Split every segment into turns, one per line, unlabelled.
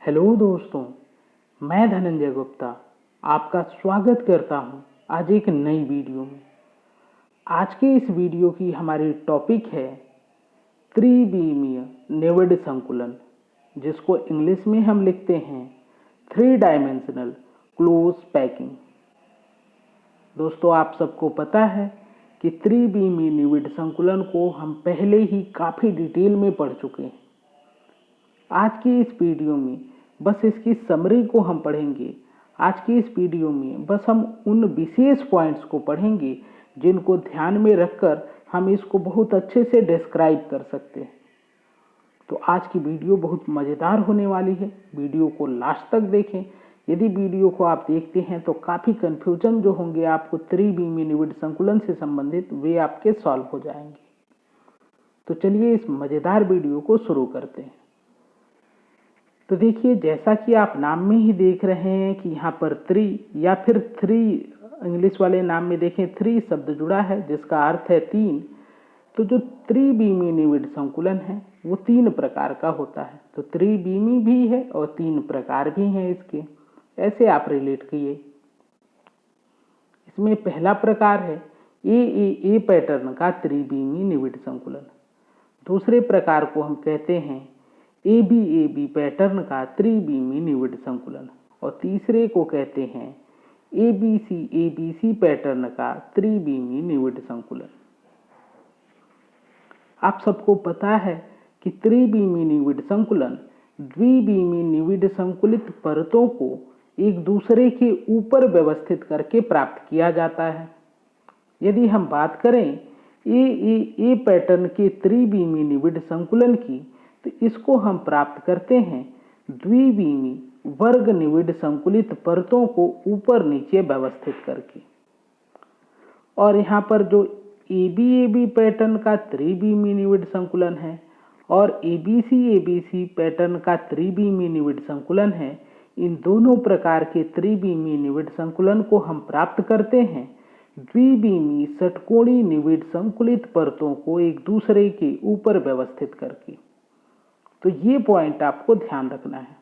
Hello दोस्तों, मैं धनंजय गुप्ता आपका स्वागत करता हूं आज एक नई वीडियो में। आज के इस वीडियो की हमारी टॉपिक है त्रिविमीय निविड संकुलन, जिसको इंग्लिश में हम लिखते हैं 3 डायमेंशनल क्लोज पैकिंग। दोस्तों, आप सबको पता है कि त्रिविमीय निविड संकुलन को हम पहले ही काफ़ी डिटेल में पढ़ चुके हैं। आज की इस वीडियो में बस इसकी समरी को हम पढ़ेंगे। आज की इस वीडियो में बस हम उन विशेष पॉइंट्स को पढ़ेंगे जिनको ध्यान में रखकर हम इसको बहुत अच्छे से डिस्क्राइब कर सकते हैं। तो आज की वीडियो बहुत मज़ेदार होने वाली है। वीडियो को लास्ट तक देखें। यदि वीडियो को आप देखते हैं तो काफ़ी कन्फ्यूजन जो होंगे आपको त्रिविमीय निविड संकुलन से संबंधित, वे आपके सॉल्व हो जाएंगे। तो चलिए इस मज़ेदार वीडियो को शुरू करते हैं। तो देखिए, जैसा कि आप नाम में ही देख रहे हैं कि यहाँ पर 3 या फिर 3 इंग्लिश वाले नाम में देखें 3 शब्द जुड़ा है, जिसका अर्थ है 3। तो जो त्रिविमीय निविड संकुलन है वो 3 प्रकार का होता है। तो त्रिविमीय भी है और 3 प्रकार भी हैं इसके, ऐसे आप रिलेट कीजिए। इसमें पहला प्रकार है ए पैटर्न का त्रिविमीय निविड संकुलन। दूसरे प्रकार को हम कहते हैं ए बी पैटर्न का त्रिविमीय निविड संकुलन, और तीसरे को कहते हैं ए बी सी पैटर्न का त्रिविमीय निविड संकुलन। आप सबको पता है कि त्रिविमीय निविड संकुलन द्विविमीय निविड संकुलित परतों को एक दूसरे के ऊपर व्यवस्थित करके प्राप्त किया जाता है। यदि हम बात करें ए पैटर्न के त्रिविमीय निविड संकुलन की, तो इसको हम प्राप्त करते हैं द्विविमीय वर्ग निविड संकुलित परतों को ऊपर नीचे व्यवस्थित करके। और यहाँ पर जो ए बी पैटर्न का त्रिविमीय निविड संकुलन है और ए बी सी पैटर्न का त्रिविमीय निविड संकुलन है, इन दोनों प्रकार के त्रिविमीय निविड संकुलन को हम प्राप्त करते हैं द्विविमीय षटकोणीय निविड संकुलित परतों को एक दूसरे के ऊपर व्यवस्थित करके। तो ये पॉइंट आपको ध्यान रखना है।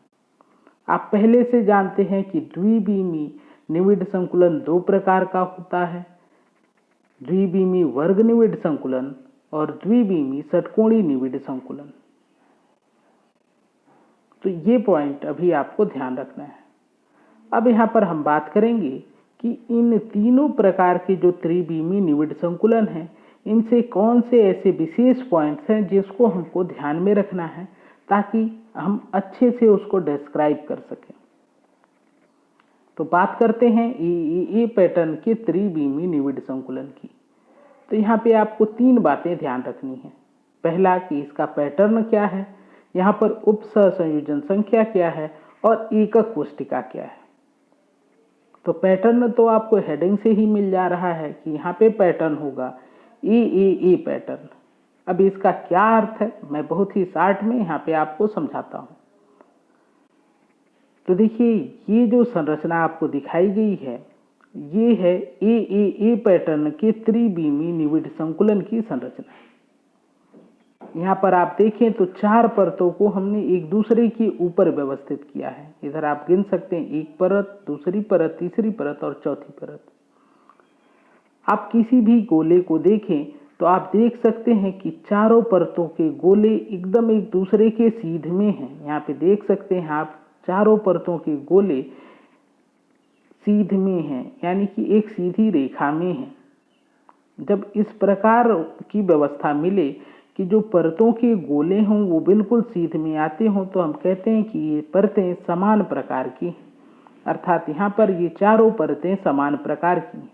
आप पहले से जानते हैं कि द्विविमीय निविड संकुलन 2 प्रकार का होता है, द्विविमीय वर्ग निविड संकुलन और द्विविमीय षटकोणीय निविड संकुलन। तो ये पॉइंट अभी आपको ध्यान रखना है। अब यहाँ पर हम बात करेंगे कि इन तीनों प्रकार के जो त्रिविमीय निविड संकुलन हैं, इनसे कौन से ऐसे विशेष पॉइंट्स हैं जिसको हमको ध्यान में रखना है ताकि हम अच्छे से उसको डिस्क्राइब कर सकें। तो बात करते हैं ए पैटर्न के त्रिविमीय निविड संकुलन की। तो यहाँ पे आपको 3 बातें ध्यान रखनी है। पहला कि इसका पैटर्न क्या है, यहाँ पर उप सहसंयोजन संख्या क्या है और एकक कोष्टिका क्या है। तो पैटर्न तो आपको हेडिंग से ही मिल जा रहा है कि यहाँ पे पैटर्न होगा ए पैटर्न। अब इसका क्या अर्थ है, मैं बहुत ही शॉर्ट में यहाँ पे आपको समझाता हूँ। तो देखिए, ये जो संरचना आपको दिखाई गई है, ये है ए पैटर्न के त्रिविमीय निविड संकुलन की संरचना। यहाँ पर आप देखें तो 4 परतों को हमने एक दूसरे के ऊपर व्यवस्थित किया है। इधर आप गिन सकते हैं 1 परत, दूसरी परत, तीसरी परत और चौथी परत। आप किसी भी गोले को देखें तो आप देख सकते हैं कि चारों परतों के गोले एकदम एक दूसरे के सीध में हैं। यहाँ पे देख सकते हैं आप, चारों परतों के गोले सीध में हैं, यानी कि एक सीधी रेखा में हैं। जब इस प्रकार की व्यवस्था मिले कि जो परतों के गोले हों वो बिल्कुल सीध में आते हों, तो हम कहते हैं कि ये परतें समान प्रकार की हैं, अर्थात यहाँ पर ये चारों परतें समान प्रकार की हैं।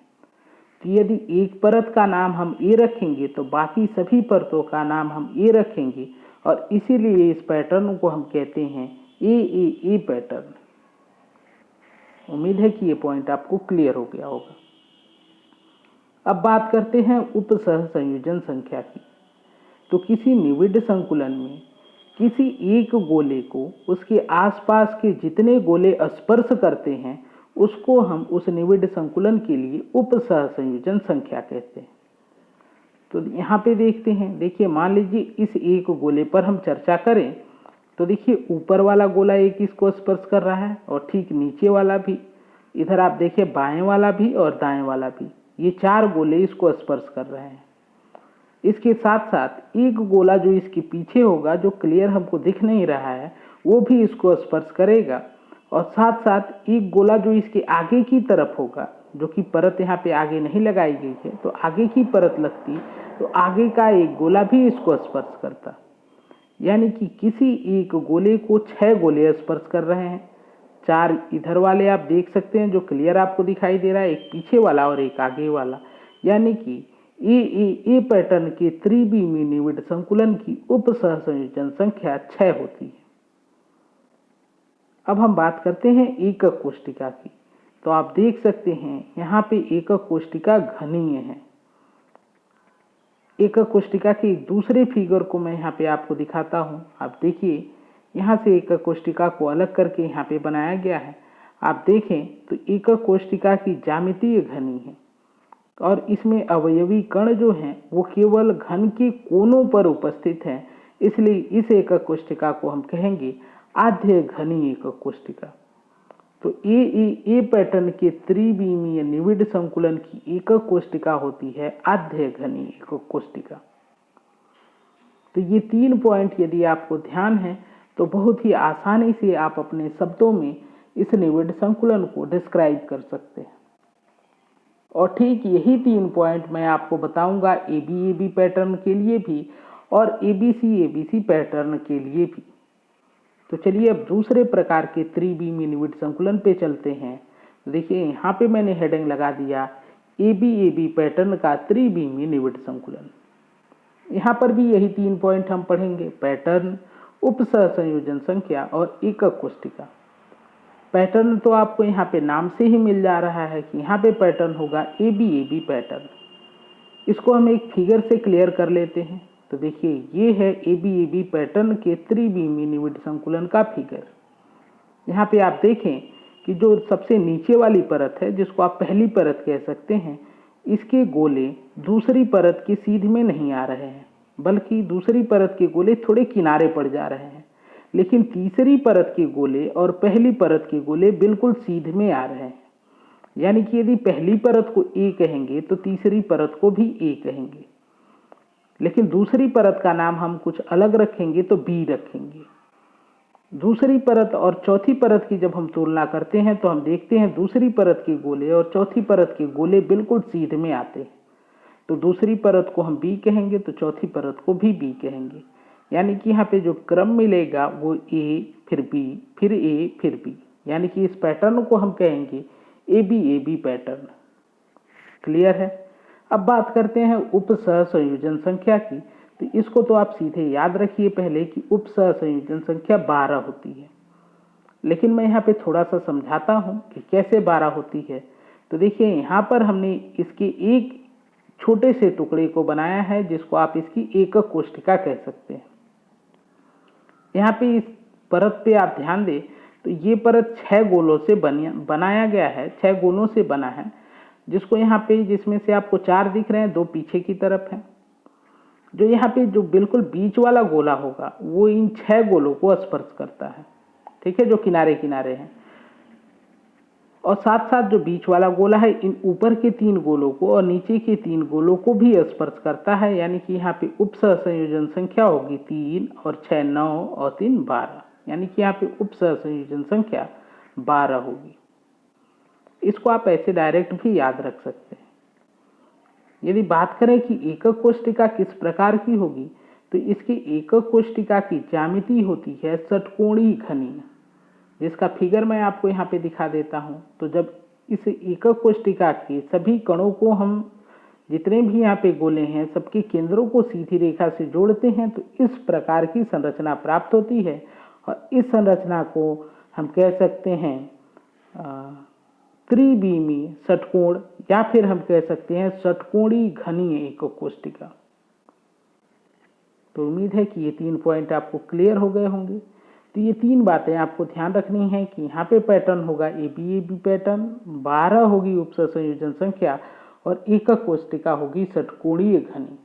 तो यदि एक परत का नाम हम ए रखेंगे तो बाकी सभी परतों का नाम हम ए रखेंगे, और इसीलिए इस पैटर्न को हम कहते हैं ए पैटर्न। उम्मीद है कि ये पॉइंट आपको क्लियर हो गया होगा। अब बात करते हैं उप सहसंयोजन संख्या की। तो किसी निविड संकुलन में किसी एक गोले को उसके आसपास के जितने गोले स्पर्श करते हैं उसको हम उस निविड संकुलन के लिए उप सहसंयोजन संख्या कहते हैं। तो यहाँ पे देखते हैं, देखिए मान लीजिए इस एक गोले पर हम चर्चा करें तो देखिए ऊपर वाला गोला एक इसको स्पर्श कर रहा है और ठीक नीचे वाला भी, इधर आप देखिए बाएं वाला भी और दाएं वाला भी, ये 4 गोले इसको स्पर्श कर रहे हैं। इसके साथ साथ एक गोला जो इसके पीछे होगा, जो क्लियर हमको दिख नहीं रहा है, वो भी इसको स्पर्श करेगा। और साथ साथ एक गोला जो इसके आगे की तरफ होगा, जो कि परत यहाँ पे आगे नहीं लगाई गई है, तो आगे की परत लगती तो आगे का एक गोला भी इसको स्पर्श करता। यानी कि किसी एक गोले को 6 गोले स्पर्श कर रहे हैं। 4 इधर वाले आप देख सकते हैं जो क्लियर आपको दिखाई दे रहा है, एक पीछे वाला और एक आगे वाला। यानी कि ए पैटर्न के त्रिविमीय निविड संकुलन की उप सहसंयोजन संख्या 6 होती है। अब हम बात करते हैं एकक कोष्टिका की। तो आप देख सकते हैं यहाँ पे एकक कोष्टिका घनीय है। एकक कोष्टिका के एक दूसरे फिगर को मैं यहाँ पे आपको दिखाता हूँ। आप देखिए यहाँ से एकक कोष्टिका को अलग करके यहाँ पे बनाया गया है। आप देखें तो एकक कोष्टिका की ज्यामितीय घनी है और इसमें अवयवी कण जो हैं वो केवल घन के कोनों पर उपस्थित हैं, इसलिए इस एकक कोष्टिका को हम कहेंगे आद्य घनी एकक कोष्टिका। तो ए पैटर्न के त्रिविमीय निविड संकुलन की एकक कोष्टिका होती है आद्य घनी एकक कोष्टिका। तो ये 3 पॉइंट यदि आपको ध्यान है तो बहुत ही आसानी से आप अपने शब्दों में इस निविड संकुलन को डिस्क्राइब कर सकते हैं। और ठीक यही 3 पॉइंट मैं आपको बताऊंगा एबी पैटर्न के लिए भी और एबीसी पैटर्न के लिए भी। तो चलिए अब दूसरे प्रकार के त्रिविमीय निविड संकुलन पे चलते हैं। देखिए यहाँ पे मैंने हेडिंग लगा दिया एबी पैटर्न का त्रिविमीय निविड संकुलन। यहाँ पर भी यही 3 पॉइंट हम पढ़ेंगे, पैटर्न, उप सहसंयोजन संख्या और एकक कोष्टिका। पैटर्न तो आपको यहाँ पे नाम से ही मिल जा रहा है कि यहाँ पे पैटर्न होगा एबी पैटर्न। इसको हम एक फिगर से क्लियर कर लेते हैं। तो देखिए ये है एबी पैटर्न के त्रिविमीय निविड संकुलन का फिगर। यहाँ पे आप देखें कि जो सबसे नीचे वाली परत है, जिसको आप पहली परत कह सकते हैं, इसके गोले दूसरी परत की सीध में नहीं आ रहे हैं, बल्कि दूसरी परत के गोले थोड़े किनारे पड़ जा रहे हैं। लेकिन तीसरी परत के गोले और पहली परत के गोले बिल्कुल सीध में आ रहे हैं। यानी कि यदि पहली परत को ए कहेंगे तो तीसरी परत को भी ए कहेंगे, लेकिन दूसरी परत का नाम हम कुछ अलग रखेंगे तो बी रखेंगे। दूसरी परत और चौथी परत की जब हम तुलना करते हैं तो हम देखते हैं दूसरी परत के गोले और चौथी परत के गोले बिल्कुल सीध में आते हैं। तो दूसरी परत को हम बी कहेंगे तो चौथी परत को भी बी कहेंगे। यानी कि यहाँ पे जो क्रम मिलेगा वो ए फिर बी फिर ए फिर बी, यानी कि इस पैटर्न को हम कहेंगे एबी पैटर्न। क्लियर है। अब बात करते हैं उप सहसंयोजन संख्या की। तो इसको तो आप सीधे याद रखिए पहले कि उप सहसंयोजन संख्या 12 होती है, लेकिन मैं यहाँ पे थोड़ा सा समझाता हूँ कि कैसे 12 होती है। तो देखिए यहाँ पर हमने इसके एक छोटे से टुकड़े को बनाया है जिसको आप इसकी एकक कोष्टिका कह सकते हैं। यहाँ पे इस परत पे आप ध्यान दें तो ये परत 6 गोलों से बनाया गया है, 6 गोलों से बना है, जिसको यहाँ पे जिसमें से आपको 4 दिख रहे हैं, 2 पीछे की तरफ हैं। जो यहाँ पे जो बिल्कुल बीच वाला गोला होगा वो इन 6 गोलों को स्पर्श करता है, ठीक है, जो किनारे किनारे हैं। और साथ साथ जो बीच वाला गोला है इन ऊपर के 3 गोलों को और नीचे के 3 गोलों को भी स्पर्श करता है। यानी कि यहाँ पे उप सहसंयोजन संख्या होगी 3 और 6 9 और 3 12, यानी कि यहाँ पे उप सहसंयोजन संख्या 12 होगी। इसको आप ऐसे डायरेक्ट भी याद रख सकते हैं। यदि बात करें कि एकक कोष्टिका किस प्रकार की होगी, तो इसकी एकक कोष्टिका की ज्यामिति होती है षटकोणीय घनीय, जिसका फिगर मैं आपको यहाँ पे दिखा देता हूँ। तो जब इस एकक कोष्टिका के सभी कणों को हम जितने भी यहाँ पे गोले हैं सबके केंद्रों को सीधी रेखा से जोड़ते हैं तो इस प्रकार की संरचना प्राप्त होती है। और इस संरचना को हम कह सकते हैं त्रिविमीय षटकोण, या फिर हम कह सकते हैं षटकोणीय घनीय एकक कोष्टिका। तो उम्मीद है कि ये 3 पॉइंट आपको क्लियर हो गए होंगे। तो ये 3 बातें आपको ध्यान रखनी है कि यहाँ पे पैटर्न होगा एबी पैटर्न, 12 होगी उप सहसंयोजन संख्या और एकक कोष्टिका होगी षटकोणीय घनी।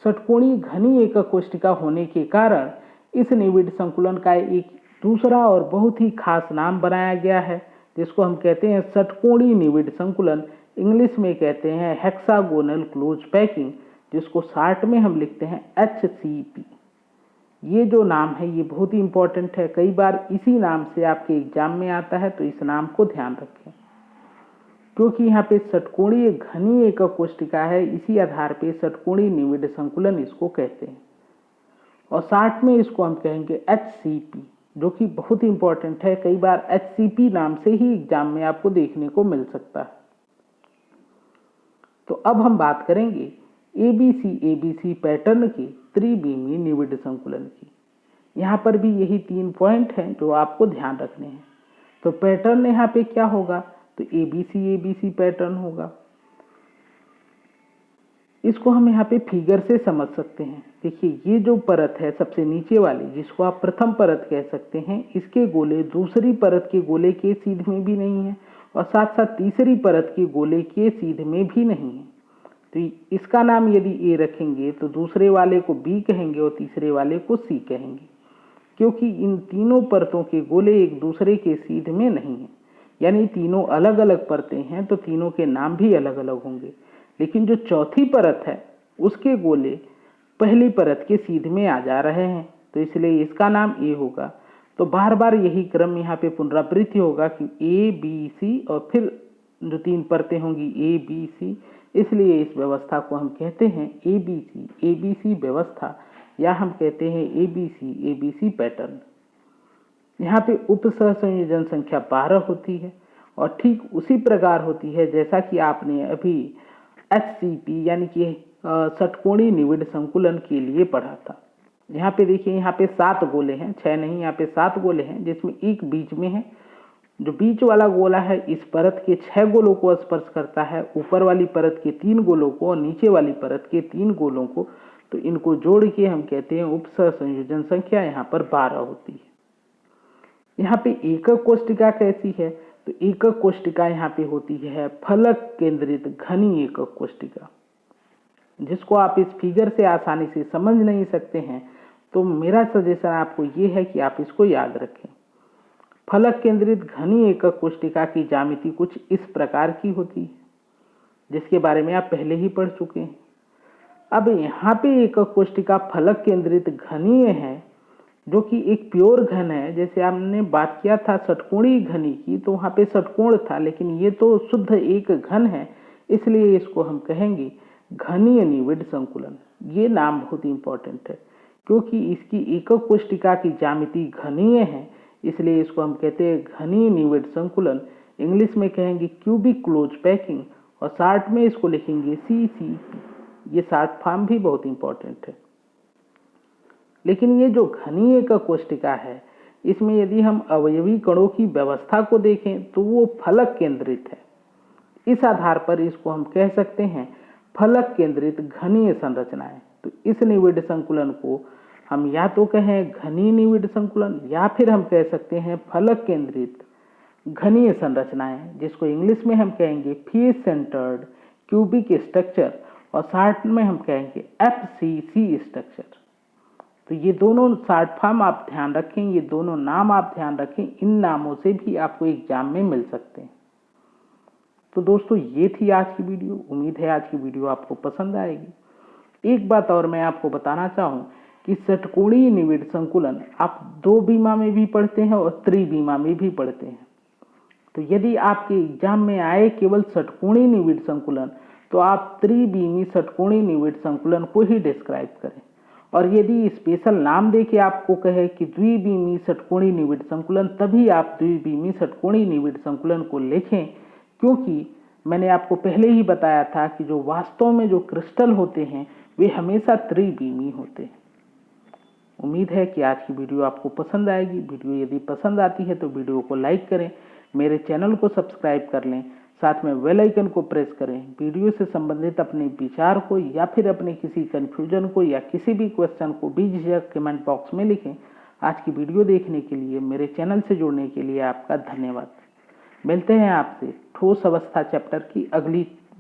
षटकोणीय घनी एकक कोष्टिका होने के कारण इस निविड संकुलन का एक दूसरा और बहुत ही खास नाम बनाया गया है, जिसको हम कहते हैं षटकोणीय निविड संकुलन। इंग्लिश में कहते हैं हेक्सागोनल क्लोज पैकिंग, जिसको शार्ट में हम लिखते हैं HCP। ये जो नाम है ये बहुत ही इंपॉर्टेंट है, कई बार इसी नाम से आपके एग्जाम में आता है, तो इस नाम को ध्यान रखें। क्योंकि यहाँ पे षटकोणीय घनीय एकक कोष्टिका है, इसी आधार पे षटकोणीय निविड संकुलन इसको कहते हैं, और शार्ट में इसको हम कहेंगे HCP, जो कि बहुत ही इंपॉर्टेंट है। कई बार HCP नाम से ही एग्जाम में आपको देखने को मिल सकता है। तो अब हम बात करेंगे ABC पैटर्न के त्रिविमीय निविड संकुलन की। यहाँ पर भी यही 3 पॉइंट हैं जो आपको ध्यान रखने हैं। तो पैटर्न यहाँ पे क्या होगा, तो ABC पैटर्न होगा। इसको हम यहाँ पे फिगर से समझ सकते हैं। देखिए, ये जो परत है सबसे नीचे वाली, जिसको आप प्रथम परत कह सकते हैं, इसके गोले दूसरी परत के गोले के सीध में भी नहीं है, और साथ साथ तीसरी परत के गोले के सीध में भी नहीं है। तो इसका नाम यदि A रखेंगे तो दूसरे वाले को B कहेंगे और तीसरे वाले को C कहेंगे, क्योंकि इन तीनों परतों के गोले एक दूसरे के सीध में नहीं है। यानी तीनों अलग अलग परतें हैं, तो तीनों के नाम भी अलग अलग होंगे। लेकिन जो चौथी परत है उसके गोले पहली परत के सीध में आ जा रहे हैं, तो इसलिए इसका नाम A होगा। तो बार बार यही क्रम यहाँ पे पुनरावृत्ति होगा कि A B C, और फिर जो 3 परतें होंगी A B C, इसलिए इस व्यवस्था को हम कहते हैं ABC व्यवस्था, या हम कहते हैं ABC पैटर्न। यहाँ पे उप सहसंयोजन संख्या 12 होती है, और ठीक उसी प्रकार होती है जैसा कि आपने अभी HCP यानी कि षटकोणीय निविड संकुलन के लिए पढ़ा था। यहाँ पे देखिए, यहाँ पे 7 गोले हैं, 6 नहीं, यहाँ पे 7 गोले हैं, जिसमें एक बीच में है। जो बीच वाला गोला है इस परत के 6 गोलों को स्पर्श करता है, ऊपर वाली परत के 3 गोलों को और नीचे वाली परत के 3 गोलों को। तो इनको जोड़ के हम कहते हैं उप सहसंयोजन संख्या यहाँ पर 12 होती है। यहाँ पे एकक कोष्टिका कैसी है, तो एकक कोष्टिका यहाँ पे होती है फलक केंद्रित घनी एकक कोष्टिका, जिसको आप इस फिगर से आसानी से समझ नहीं सकते हैं। तो मेरा सजेशन आपको ये है कि आप इसको याद रखें। फलक केंद्रित घनी एकक कोष्टिका की ज्यामिति कुछ इस प्रकार की होती है, जिसके बारे में आप पहले ही पढ़ चुके हैं। अब यहाँ पे एकक कोष्टिका फलक केंद्रित घनीय है, जो कि एक प्योर घन है। जैसे हमने बात किया था षटकोणीय घनी की, तो वहाँ पे षटकोण था, लेकिन ये तो शुद्ध एक घन है, इसलिए इसको हम कहेंगे घनीय निविड संकुलन। ये नाम बहुत इंपॉर्टेंट है, क्योंकि इसकी एकक कोष्टिका की ज्यामिति घनीय है, इसलिए इसको हम कहते हैं घनीय निविड संकुलन। इंग्लिश में कहेंगे क्यूबिक क्लोज पैकिंग, और शार्ट में इसको लिखेंगे CCP। ये शार्ट फॉर्म भी बहुत इंपॉर्टेंट है। लेकिन ये जो घनीय एकक कोष्टिका है, इसमें यदि हम अवयवी कणों की व्यवस्था को देखें तो वो फलक केंद्रित है। इस आधार पर इसको हम कह सकते हैं फलक केंद्रित घनीय संरचनाएं। तो इस निविड संकुलन को हम या तो कहें घनीय निविड संकुलन, या फिर हम कह सकते हैं फलक केंद्रित घनीय संरचनाएं, जिसको इंग्लिश में हम कहेंगे फेस सेंटर्ड क्यूबिक स्ट्रक्चर, और शार्ट में हम कहेंगे FCC स्ट्रक्चर। तो ये दोनों शार्ट फॉर्म आप ध्यान रखें, ये दोनों नाम आप ध्यान रखें, इन नामों से भी आपको एग्जाम में मिल सकते हैं। तो दोस्तों, ये थी आज की वीडियो। उम्मीद है आज की वीडियो आपको पसंद आएगी। एक बात और मैं आपको बताना चाहूँ कि षटकोणीय निविड संकुलन आप 2 बीमा में भी पढ़ते हैं और त्रिबीमा में भी पढ़ते हैं। तो यदि आपके एग्जाम में आए केवल षटकोणीय निविड संकुलन, तो आप त्रिबीमी षटकोणीय निविड संकुलन को ही डिस्क्राइब करें। और यदि स्पेशल नाम देके आपको कहे कि द्विबीमी षटकोणीय निविड संकुलन, तभी आप द्विबीमी षटकोणीय निविड संकुलन को लिखें, क्योंकि मैंने आपको पहले ही बताया था कि जो वास्तव में जो क्रिस्टल होते हैं वे हमेशा त्रिबीमी होते हैं। उम्मीद है कि आज की वीडियो आपको पसंद आएगी। वीडियो यदि पसंद आती है तो वीडियो को लाइक करें, मेरे चैनल को सब्सक्राइब कर लें, साथ में बेल आइकन को प्रेस करें। वीडियो से संबंधित अपने विचार को या फिर अपने किसी कन्फ्यूजन को या किसी भी क्वेश्चन को बेझिझक कमेंट बॉक्स में लिखें। आज की वीडियो देखने के लिए, मेरे चैनल से जुड़ने के लिए आपका धन्यवाद। मिलते हैं आपसे ठोस अवस्था चैप्टर की अगली